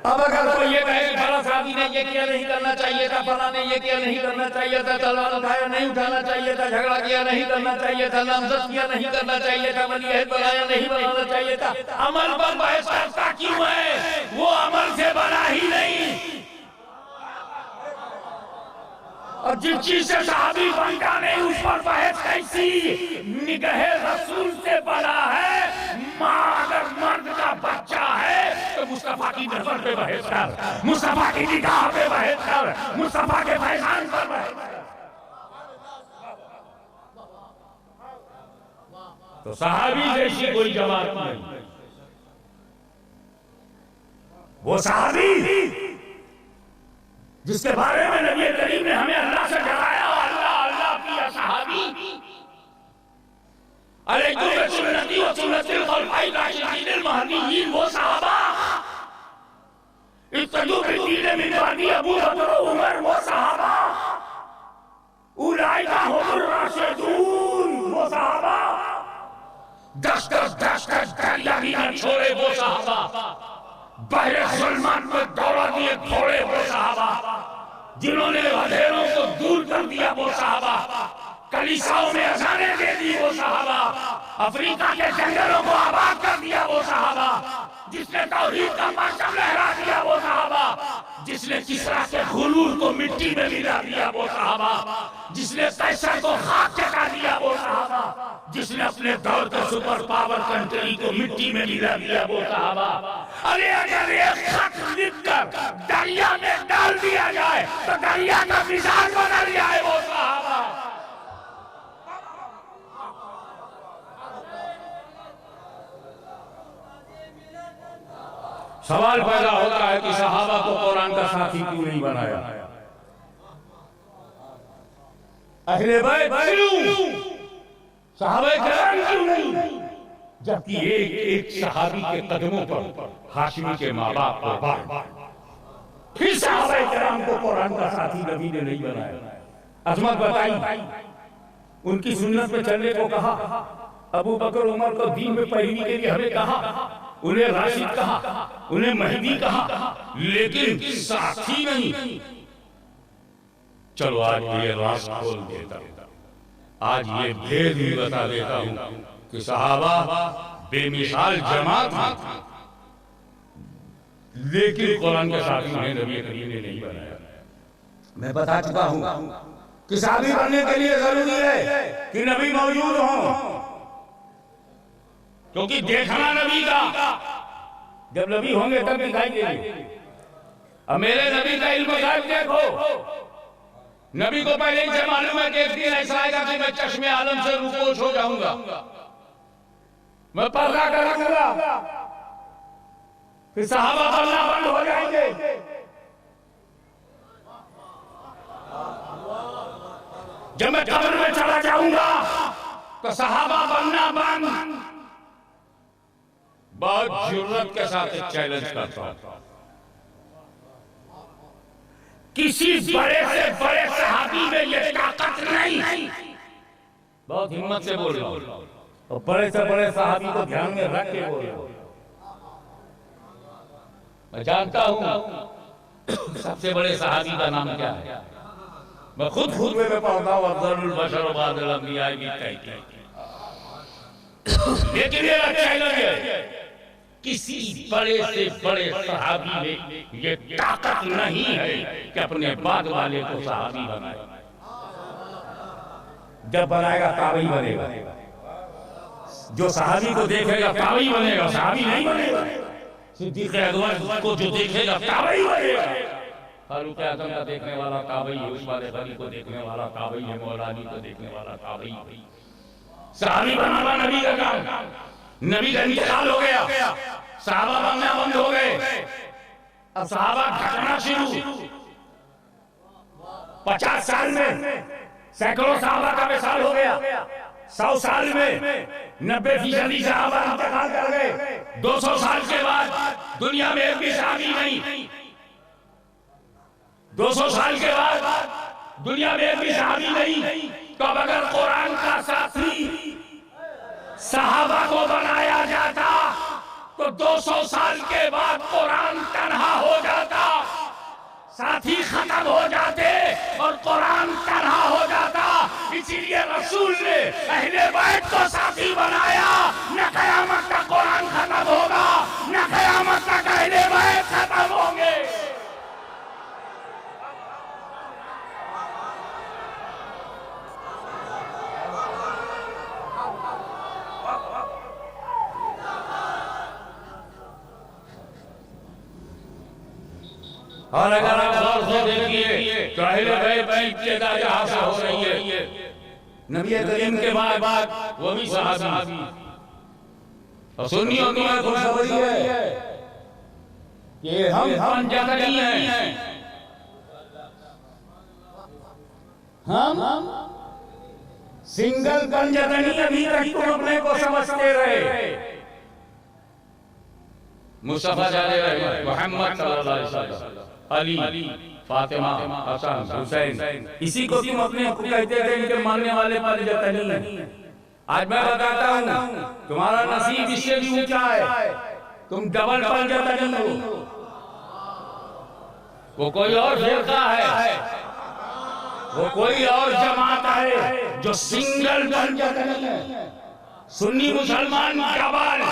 अब अगर कोई ये कहे कि फला साहबी ने ये किया नहीं करना चाहिए था, फला ने ये किया नहीं करना चाहिए था, तलवार उठाया नहीं उठाना चाहिए था, झगड़ा किया नहीं करना चाहिए था, नामजद किया नहीं करना चाहिए था, वली बनाया नहीं बनाना चाहिए था, अमल पर बहस करता क्यों है? वो अमल से बना ही नहीं। और जिस चीज से सहाबी बनता नहीं उस पर बहस कैसी? निगाहे रसूल से बना है। माँ अगर मर्द का बच्चा है तो मुस्तफा की नजर पे बहस कर, मुस्तफा की निगाह पे बहस कर, मुस्तफा के फैजान पर बहस कर। तो सहाबी जैसी कोई जमात नहीं, वो सहाबी जिसके बारे में नबी करीम ने हमें अल्लाह से डराया, अल्लाह अल्लाह की सहाबी अलैकुम बिसुन्नती व सुन्नतिल खुलफाइर राशिदीन महदीयीन, वो सहाबा इत्तजू बिद्दीन मिन बादी अबू बकर व उमर, वो सहाबा उलाइका हुमुर राशिदून, वो सहाबा दस दरिया भी न छोड़े वो सहाबा, बहरे सुलमान में दौड़ा दिए घोड़े वो सहाबा, जिन्होंने अंधेरों को दूर कर दिया वो सहाबा, कलीसियाओं में अजानें दे दी वो सहाबा, अफ्रीका के जंगलों को आबाद कर दिया वो सहाबा, जिसने तौहीद का परचम लहरा दिया वो सहाबा, जिसने किसरा के गुरूर को मिट्टी में मिला दिया वो सहाबा, जिसने कैसर को खाक चटा दिया वो सहाबा, जिसने अपने दौर के सुपर पावर कंट्री को मिट्टी में मिला दिया वो सहाबा। अरे अगर एक खत लिखकर दरिया में डाल दिया जाए तो दरिया का मिजाज बदल जाए वो सहाबा। सवाल पैदा होता है कि सहाबा को कुरान का साथी क्यों नहीं बनाया? अहले बैत क्यों? सहाबा किराम क्यों नहीं? जबकि एक सहाबी के कदमों पर हाशिमी के माँ बाप कुर्बान, फिर सहाबा किराम को कुरान का साथी नबी ने नहीं बनाया। अजमत बताई, उनकी सुन्नत में चलने को कहा, अबू बकर उमर को दीन में पैरवी के लिए हमें कहा, उन्हें राशिद कहा, उन्हें महदी कहा, लेकिन साथी नहीं। चलो आज ये राज खोल देता हूं, आज ये भेद भी बता देता हूं कि सहाबा बेमिसाल जमात था, लेकिन कुरान के साथी उन्हें नबी करीम ने नहीं बनाया। मैं बता चुका हूं कि साथी बनने के लिए जरूरी है कि नबी मौजूद हो, क्योंकि देखना नबी का, जब नबी होंगे तब दिखाई देंगे। अब मेरे नबी का इल्म गायब देखो, नबी को पहले ही से मालूम है कि एक दिन ऐसा आएगा कि मैं चश्मे आलम से रूपोश हो जाऊंगा, मैं पर्दा करूंगा, फिर सहाबा बनना बंद हो जाएंगे। जब मैं कब्र में चला जाऊंगा तो सहाबा बनना बंद। बहुत जुर्रत के साथ एक चैलेंज करता हूं, किसी बड़े से बड़े सहाबी में ये ताकत नहीं, बहुत हिम्मत से बोल रहा हूं, और बड़े से बड़े सहाबी को ध्यान में रख के बोल रहा हूं। मैं जानता हूं सबसे बड़े सहाबी का नाम क्या है, मैं खुद खुतबे में पढ़ता हूं, अफजलुल बशर व बादल अंबिया भी कहते हैं। लेकिन मेरा चैलेंज है, किसी बड़े से बड़े सहाबी में ये ताकत नहीं है कि अपने बाद वाले को सहाबी बनाए। जब बनाएगा ताबई बनेगा, जो सहाबी को देखेगा ताबई बनेगा, सहाबी नहीं बनेगा। सिद्दीक़ अकबर को जो देखेगा ताबई बनेगा, फारूक आज़म का देखने वाला ताबई है, उस्मान गनी को देखने वाला ताबई है, मौलानी को देखने वाला ताबई है। सहाबी बनाना नबी का काम, नबी का इंतकाल हो गया, सहाबा बनना बंद हो गए, अब सहाबा घटना शुरू। 50 साल में सैकड़ों सहाबा का विशाल हो गया, 100 साल में 90% सहाबा इंतकाल कर गए, 200 साल के बाद दुनिया में एक भी सहाबी नहीं, 200 साल के बाद दुनिया में एक भी सहाबी नहीं। तो अब अगर कुरान का साथी सहाबा को बनाया जाता तो 200 साल के बाद कुरान तन्हा हो जाता, साथी खत्म हो जाते और कुरान तन्हा हो जाता। इसीलिए रसूल ने अहले बैत को साथी बनाया। न क़यामत तक कुरान खत्म होगा, न क़यामत तक अहले बैत खत्म होंगे। और अगर आप गौर से देखिए तो अहले बैत की दर्जा हासिल हो रही है, नबी करीम के बाद वो भी सहाबी। और सुन्नियों की खुशखबरी है कि हम पंजतनी हैं, हम सिंगल पंजतनी अभी तक तुम अपने को समझते रहे। मुस्तफा मोहम्मद सल्लल्लाहु अलैहि वसल्लम, अली, फातिमा, हसन, हुसैन, इसी को तुम अपने को कहते थे, इनके मानने वाले पंजतनी हैं। आज मैं बताता हूं तुम्हारा नसीब इससे भी ऊंचा है, तुम डबल पंजा नहीं हो। वो कोई और फिरका है, वो कोई और जमात है जो सिंगल पंजा नहीं है। सुन्नी मुसलमान डबल,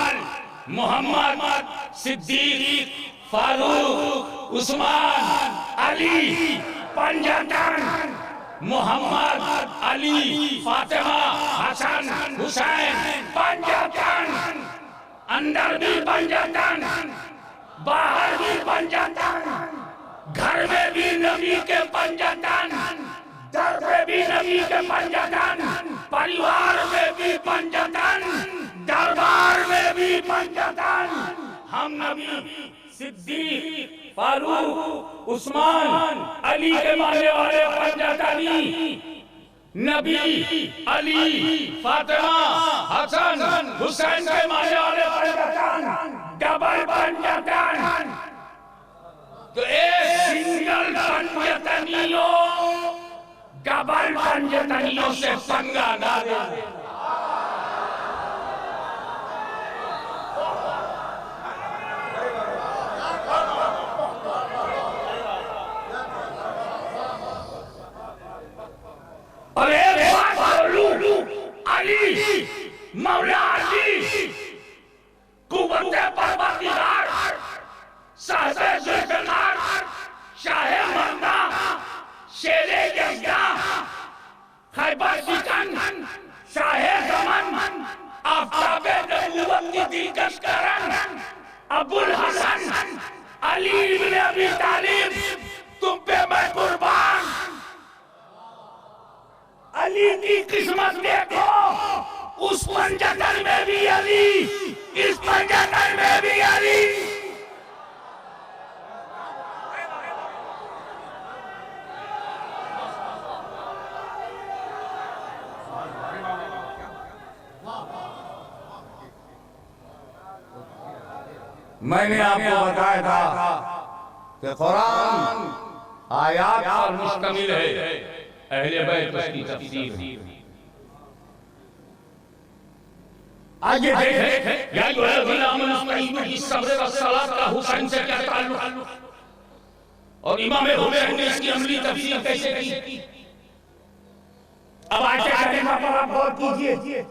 मोहम्मद, सिद्दीक, फारूक, उस्मान, अली पंजातन, मोहम्मद, अली, फातिमा, हसन, हुसैन पंजातन, अंदर भी पंजातन, बाहर भी पंजातन, घर में भी नबी के पंजातन, दर पे भी नबी के पंजातन, परिवार में भी पंजातन, दरबार में भी पंजातन। हम नबी, सिद्दीक, फारूक, उस्मान, अली के मानने वाले पंजातनी, नबी, अली, फातिमा, हसन, हुसैन के मानने वाले पंजातन, डबल पंजातन। तो एक सिंगल पंजातनियों डबल पंजातनियों से पंगा ना ले। और एक बात बोलूं, अली, मौला अली, कुव्वते परवरदिगार, साहिबे जुल्फ़िकार, शाहे मर्दा, शेरे यज़दा, खैबर शिकन, शाहे ज़मन, आफ़ताबे नबूवत की दिलकश करन, अबुल हसन, अली इब्न अबी तालिब, तुम पे मैं कुर्बान। अली की किस्मत देखो, उस पंजातन में भी अली, इस पंजातन में भी अली। मैंने आपको बताया था कि कुरान आयात पर मुश्तमिल है, अहले बैत उसकी तफसीर। आगे देखें, या सब्र व सलात का हुसैन से क्या ताल्लुक, और इमाम हुसैन ने इसकी अमली तफसीर कैसे की। अब आयत करीमा पर आप गौर कीजिए,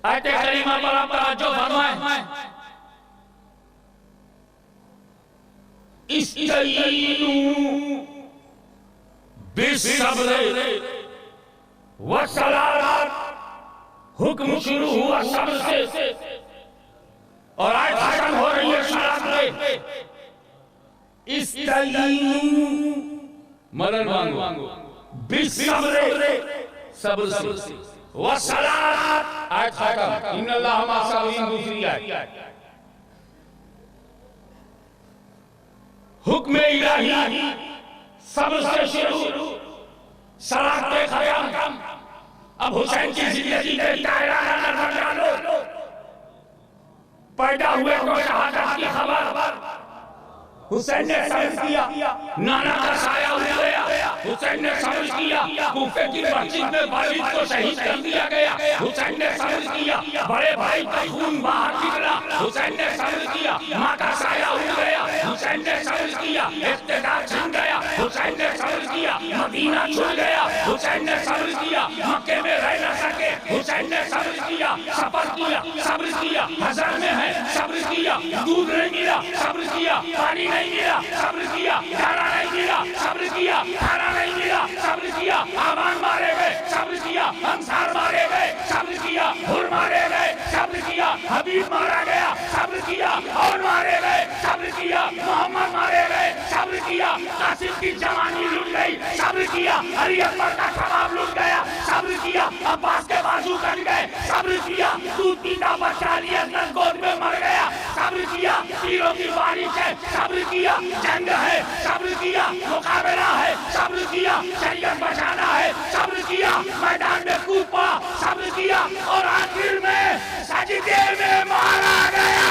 आयत करीमा पर आप तवज्जो फरमाएं। इस्तईनु बिस्सब्र व सलात, हुक्म शुरू हुआ सब्र से और आज खत्म हो रही है सलात पे। इस्तईनु मदद मांगो, बिस्सब्र सब्र से, व सलात आज खत्म, इन्नल्लाह मा साबिरीन दूसरी आयत। हुक्म इलाही सब्र से शुरू, सलात पे खत्म। अब हुसैन की जिंदगी के दायरा नजर डालो, पैदा हुए तो शहादत की खबर, हुसैन ने सब्र किया, नाना का साया उड़ गया, हुसैन ने सब्र किया, कूफे की मस्जिद में वालिद को शहीद कर दिया गया, हुसैन ने सब्र किया, बड़े भाई का खून बाहर निकला, हुसैन ने सब्र किया, माँ का साया उड़ गया, हुसैन ने सब्र किया, इख्तिदार छिन गया, हुसैन ने सब्र किया, मदीना छूट गया, हुसैन ने सब्र किया, मक्के में रह न सके, हुसैन ने सब्र किया, सफर किया, सब्र किया, हज़र में है, सब्र किया, दूध नहीं मिला, सब्र किया, पानी नहीं मिला, सब्र किया, खाना नहीं मिला, सब्र किया, खाना नहीं मिला, सब्र किया, आवाम मारे गए, सब्र किया, अंसार मारे गए, सब्र किया, हुर मारे गए, सब्र किया, हबीब मारा गया, सब्र किया, और मारे गए, सब्र किया, मोहम्मद मारे गए, सब्र किया, कासिम की जवानी लुट गई, सब्र किया, अली अकबर का शबाब लुट गया, सब्र किया, अब्बास के बाजू कट गए, सब्र किया, दूध पीता बच्चा अली असगर गोद में मर गया, सब्र किया, तीरों की बारिश है, सब्र किया, जंग है, सब्र किया, मुकाबला है, सब्र किया, शरीयत बचाना है, सब्र किया, मैदान में कूद पड़ा, सब्र किया, और आखिर में सजदे में मारा गया।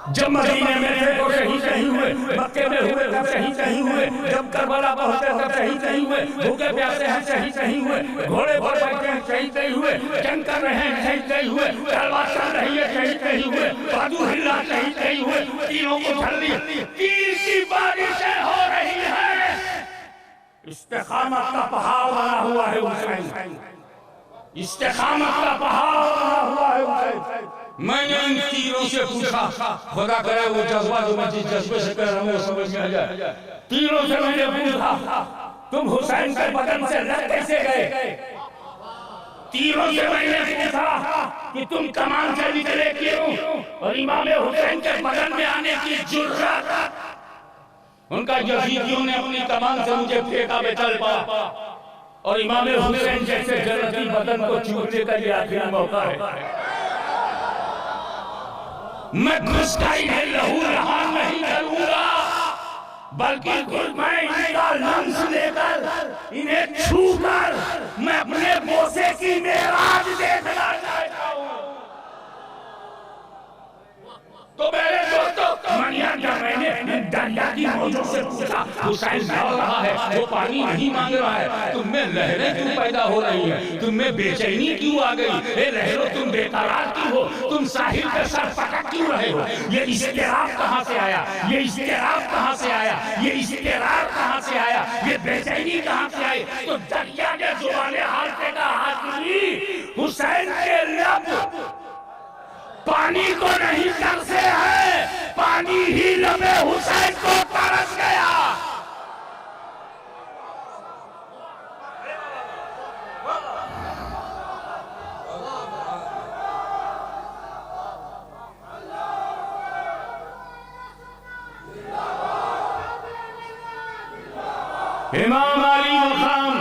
जब मदीने में थे तो शहीद नहीं हुए, मक्के में हुए तब शहीद नहीं हुए, जब करबला पहुंचे तब शहीद नहीं हुए, भूखे प्यासे हैं शहीद नहीं हुए, घोड़े पर बैठे हैं शहीद नहीं हुए, जंग कर रहे हैं शहीद नहीं हुए, तलवार चल रही है शहीद नहीं हुए, बाजू हिल रहा शहीद नहीं हुए, तीनों को ठंडी तीर की बारिशें हो रही है। इस्तिकामत का पहाड़ बना हुआ है हुसैन, इस्तिकामत का पहाड़ बना हुआ है हुसैन। मैंने इन तीरों से पूछा, खुदा करे वो जज्बा जो मैं जिस जज्बे से कर रहा हूँ वो समझ में आ जाए। तीरों से मैंने पूछा, तुम हुसैन के बदन से लग कैसे गए? तीरों से मैंने पूछा कि तुम कमान से निकले क्यों? और इमाम हुसैन के बदन में आने की जुर्रत, उनका यजीदियों ने अपनी कमान से मुझे फेंका बेतलबा, और इमाम हुसैन जैसे जन्नती बदन को छूने का ये आखिरी मौका है। मैं घुस का इन्हें लहू रहा नहीं करूंगा, बल्कि मैं इनका लंस लेकर इन्हें छूकर मैं अपने बोसे की मेराज देखना चाहता हूं। तो मेरे दोस्तों, मनिया क्या मैंने दरिया की मौजों से पूछा, हुसैन लड़ रहा है, वो पानी नहीं मांग रहा है, तुम में लहरें क्यों पैदा हो रही है, तुम में बेचैनी क्यों आ गई? ए लहरों, तुम बेकरार क्यों हो? तुम साहिल पे सर पटक क्यों रहे हो? ये इस्तिराब कहाँ से आया? ये इस्तिराब कहाँ से आया? ये इस्तिराब कहाँ से आया? ये बेचैनी कहाँ से आई? तो दरिया ने जुबाने हाल पे का हाजिरी, हुसैन के लब पानी को नहीं तरसे है, पानी ही लबे हुसैन को तरस गया। इमाम अली मकाम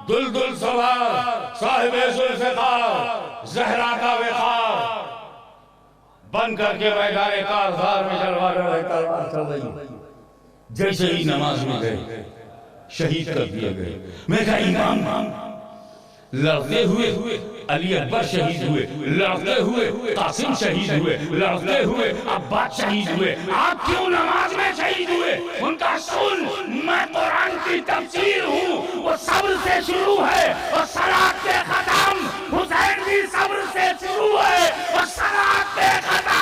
दुलदुल सवार साहिबे जुल्फ़िकार ज़हरा का विकार बन करके मैदान कारज़ार में तलवार चल रही, जैसे ही नमाज में गए शहीद कर दिए गए। मैं कहा इमाम, लड़ते हुए अली अकबर शहीद हुए, लड़ते हुए कासिम शहीद हुए, लड़ते हुए अब्बास शहीद हुए, आप क्यों नमाज में शहीद हुए? उनका सुन, मैं कुरान की तफसीर हूँ, वो सब्र से शुरू है और सलात पे खत्म। हुसैन भी सब्र से शुरू है और सलात पे खत्म।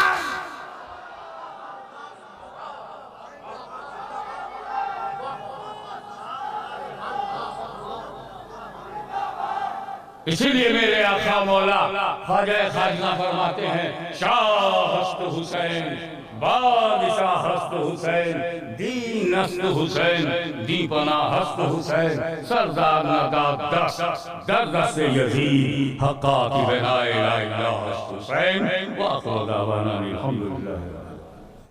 इसीलिए मेरे आका मौला ख्वाजा खाजना फरमाते हैं, शाह हस्त हुसैन, बादशाह हस्त हुसैन, दीन हस्त हुसैन, दीपना हस्त हुसैन, सरदार नदाब दर्द से यजीद, हक्का की बिनाए ला इलाहा हस्त हुसैन, व आखिर दावाना अल्हम्दुलिल्लाह।